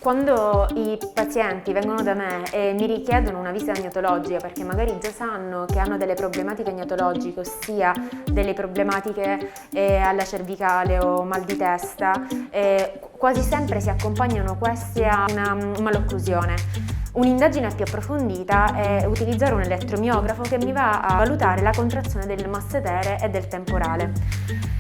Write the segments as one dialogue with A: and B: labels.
A: Quando i pazienti vengono da me e mi richiedono una visita gnatologica perché magari già sanno che hanno delle problematiche gnatologiche, ossia delle problematiche alla cervicale o mal di testa, quasi sempre si accompagnano questi a una malocclusione. Un'indagine più approfondita è utilizzare un elettromiografo che mi va a valutare la contrazione del massetere e del temporale.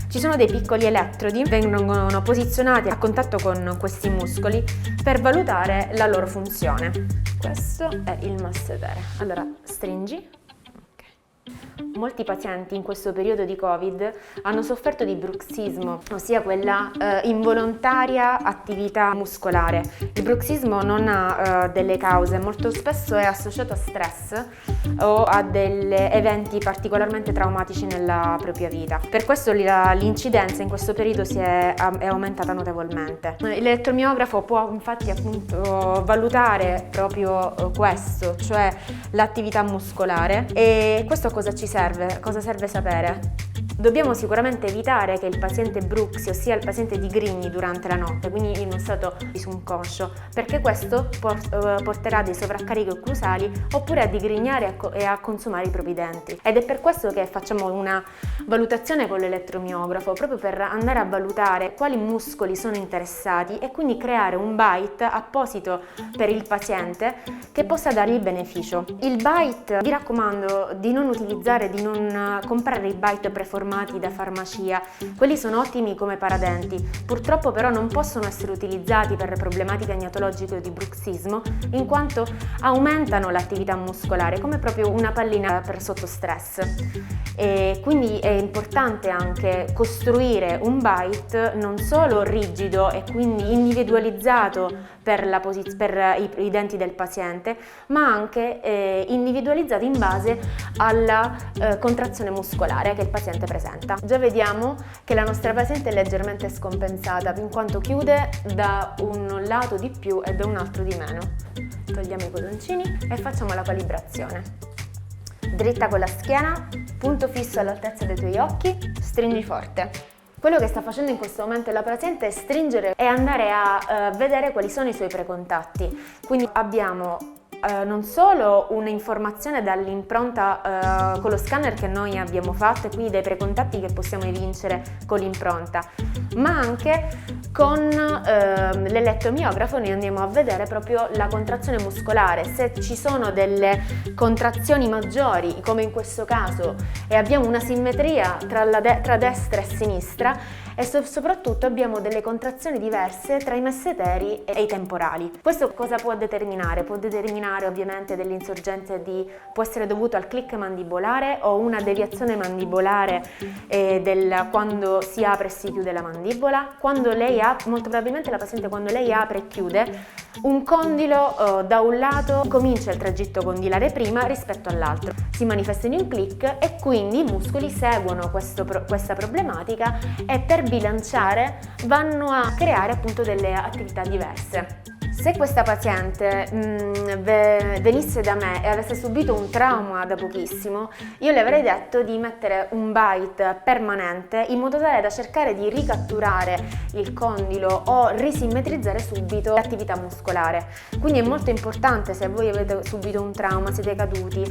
A: Ci sono dei piccoli elettrodi che vengono posizionati a contatto con questi muscoli per valutare la loro funzione. Questo è il massetere. Allora, stringi. Molti pazienti in questo periodo di Covid hanno sofferto di bruxismo, ossia quella involontaria attività muscolare. Il bruxismo non ha delle cause, molto spesso è associato a stress o a degli eventi particolarmente traumatici nella propria vita. Per questo l'incidenza in questo periodo è aumentata notevolmente. L'elettromiografo può infatti appunto valutare proprio questo, cioè l'attività muscolare. E questo cosa ci serve? Cosa serve sapere? Dobbiamo sicuramente evitare che il paziente bruxi, ossia il paziente digrigni durante la notte, quindi in uno stato disunconscio, perché questo porterà dei sovraccarichi occlusali oppure a digrignare e a consumare i propri denti. Ed è per questo che facciamo una valutazione con l'elettromiografo, proprio per andare a valutare quali muscoli sono interessati e quindi creare un bite apposito per il paziente che possa dargli beneficio. Il bite, vi raccomando di non comprare i bite preformati da farmacia, quelli sono ottimi come paradenti, purtroppo però non possono essere utilizzati per problematiche gnatologiche o di bruxismo, in quanto aumentano l'attività muscolare come proprio una pallina per sotto stress. E quindi è importante anche costruire un bite non solo rigido e quindi individualizzato per i denti del paziente, ma anche individualizzato in base alla contrazione muscolare che il paziente presenta. Già vediamo che la nostra paziente è leggermente scompensata, in quanto chiude da un lato di più e da un altro di meno. Togliamo i codoncini e facciamo la calibrazione. Dritta con la schiena, punto fisso all'altezza dei tuoi occhi, stringi forte. Quello che sta facendo in questo momento la paziente è stringere e andare a vedere quali sono i suoi precontatti. Quindi abbiamo non solo un'informazione dall'impronta con lo scanner che noi abbiamo fatto e quindi dai precontatti che possiamo evincere con l'impronta, ma anche con l'elettromiografo noi andiamo a vedere proprio la contrazione muscolare, se ci sono delle contrazioni maggiori come in questo caso e abbiamo una simmetria tra destra e sinistra, e soprattutto abbiamo delle contrazioni diverse tra i masseteri e i temporali. Questo cosa può determinare? Può determinare ovviamente dell'insorgenza può essere dovuto al click mandibolare o una deviazione mandibolare quando si apre e si chiude la mandibola. Molto probabilmente la paziente quando lei apre e chiude, un condilo da un lato comincia il tragitto condilare prima rispetto all'altro, si manifesta in un click e quindi i muscoli seguono questa problematica e per bilanciare vanno a creare appunto delle attività diverse. Se questa paziente venisse da me e avesse subito un trauma da pochissimo, io le avrei detto di mettere un bite permanente in modo tale da cercare di ricatturare il condilo o risimmetrizzare subito l'attività muscolare. Quindi è molto importante, se voi avete subito un trauma, siete caduti,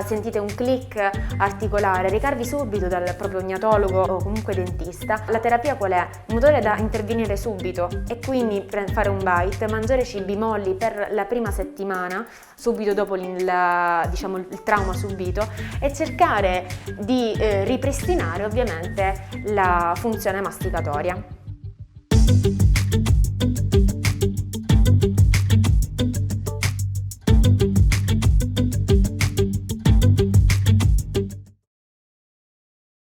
A: sentite un click articolare, recarvi subito dal proprio gnatologo o comunque dentista. La terapia qual è? In modo tale da intervenire subito e quindi fare un bite, mangiare cibi molli per la prima settimana, subito dopo il trauma subito, e cercare di ripristinare ovviamente la funzione masticatoria.